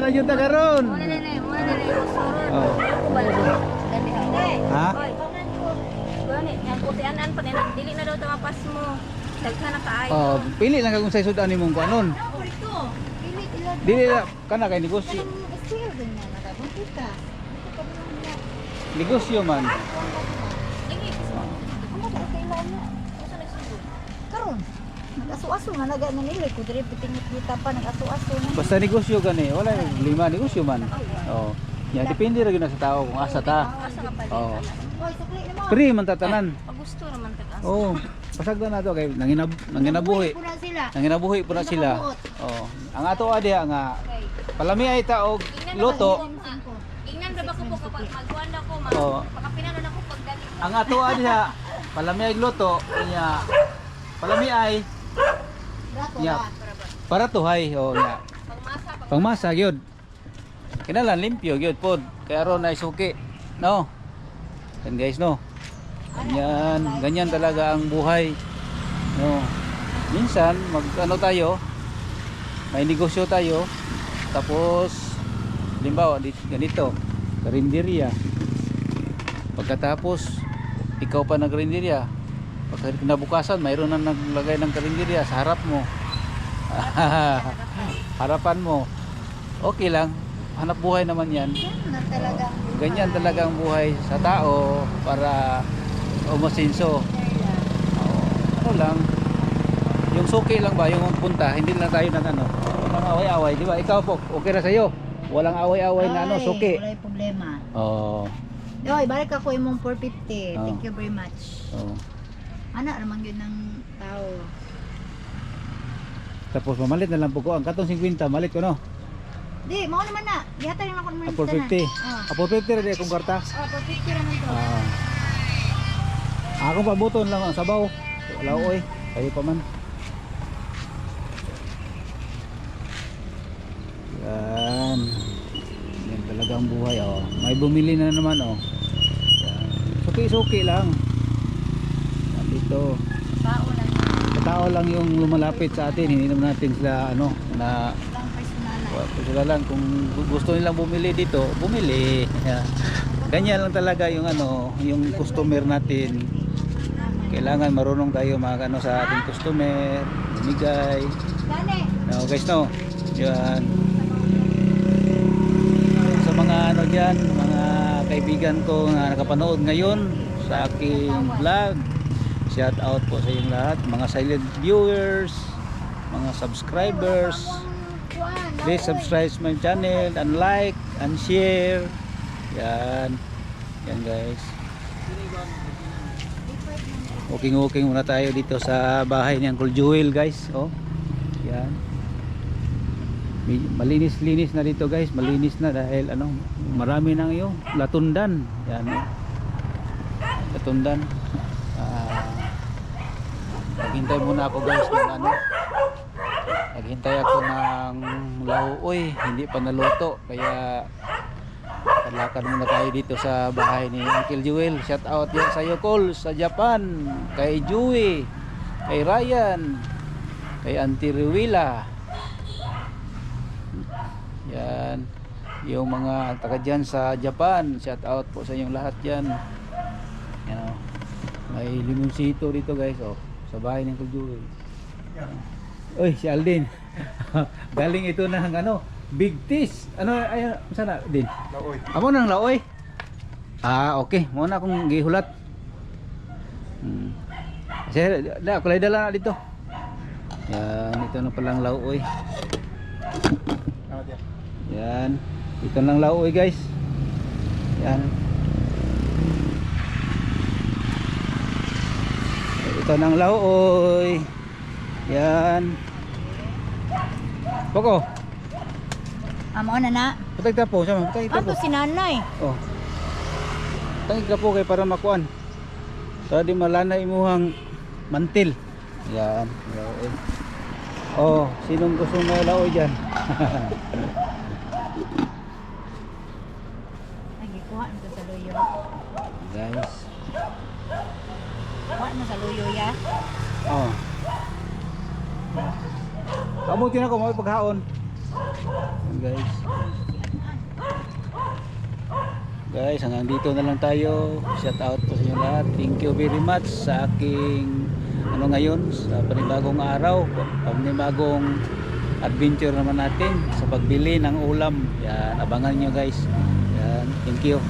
na yun karon. Muna na. Oh. Ha? Gani, yang putianan pa na dili na daw tamapas mo. Daghan na kaayo. Oh, pili lang kung sa sudan nimong kuanon. Dili na kana kay negosyo. Negosyo man. Karon, nag-aso-aso nga naga nanili ko diri pitingit kita pa nag-aso-aso na. Basta negosyo gani, wala lima negosyo man. Oh. Ya depende ra gyud na sa tao kung asa ta. Asa ka pa Oh. Oy, sakli na mo. Free man tatanan. Pag gusto naman tag-asa. Oh. Pasagdan na to kay nanginabuhi. Nanginabuhi po na sila. Oh. Ang ato adya nga palami ay ta og loto. Ingnan ra ba ko kapag magkuan ako, Oh. pagkapinan ako pagdali. Ang ato adya palami ay loto nya palami ay nya para tuhay oh nya. Pangmasa gyud. Kinalan limpyo gyud pod kay aron na isuki. No. Yan guys no. Ganyan talaga ang buhay. No. Minsan mag-ano tayo, may negosyo tayo, tapos halimbawa ganito, karinderya. Pagkatapos ikaw pa nagkarinderya, pagka kinabukasan mayroon na naglagay ng karinderya sa harap mo. Harapan mo. Okay lang, hanap buhay naman yan. Ganyan talaga ang buhay sa tao para umasinso. Ano lang, yung suki lang ba, yung punta, hindi lang tayo nag ano, walang away-away, di ba? Ikaw po, okay na sa'yo. Walang away-away na ano, suki. Wala problema. Oo. Yoy, balik ako imong 450. Thank you very much. Oo. Ana naman yun ng tao. Tapos mamalit na lang po ko, ang katong 50, malit ko no? Di, mao naman na. Gihatag lang ako naman. 450. 450 rin akong karta. 450 naman to. Akong pabuton lang ang sabaw. Wala oy, kayo pa man. Yan. Yan talaga ang buhay oh. May bumili na naman oh. Yan. Suki-suki lang. Yan dito. Tao lang. Tao lang yung lumalapit sa atin, hindi naman natin sila ano na sila lang kung gusto nilang bumili dito, bumili. Yeah. Ganyan lang talaga yung ano, yung customer natin. Kailangan marunong tayo magano sa ating customer, bumigay. No, guys no. Yan. Sa mga ano diyan, mga kaibigan ko na nakapanood ngayon sa aking vlog. Shout out po sa inyong lahat, mga silent viewers, mga subscribers. Please subscribe my channel and like and share. Yan. Yan guys. Walking muna tayo dito sa bahay ni Uncle Joel guys. Oh. Yan. Malinis-linis na dito guys. Malinis na dahil ano, marami nang yung latundan. Yan. Latundan. Naghintay muna ako guys ng ano. Naghintay ako ng lauoy, hindi pa naluto kaya lakad muna tayo dito sa bahay ni Uncle Joel. Shout out yan sa iyo Col sa Japan, kay Joey, kay Ryan, kay Auntie Ruwila. Yan, yung mga taga dyan sa Japan, shout out po sa inyong lahat dyan. Yan, oh. May limoncito dito guys oh, sa bahay ni Uncle Joel. Uy, si Aldin. Galing ito ng ano, Big Tis. Ano ay sana din? Laoy. Amo nang laoy. Okay. Muna akong gihulat. Kasi kulay dala na dito. Yan, ito na palang laoy. Yan. Ito nang laoy, guys. Yan. Ito nang laoy. Yan. Poko. Amo na na. Patay tapo, sama. Patay tapo. Ato si nanay. Oh. Patay tapo kay para makuan. Para di malanay imuhang mantil. Yan. Laoy. Oh, sinong gusto na laoy diyan? Nagikuha mo sa luyo. Guys. Kuha mo sa luyo ya. Oh. Kamutin ako, may paghaon. Guys. Guys, hanggang dito na lang tayo. Shout out po sa inyo lahat. Thank you very much sa aking ngayon sa panibagong araw, panibagong adventure naman natin sa pagbili ng ulam. Yan, abangan nyo guys. Yan, thank you.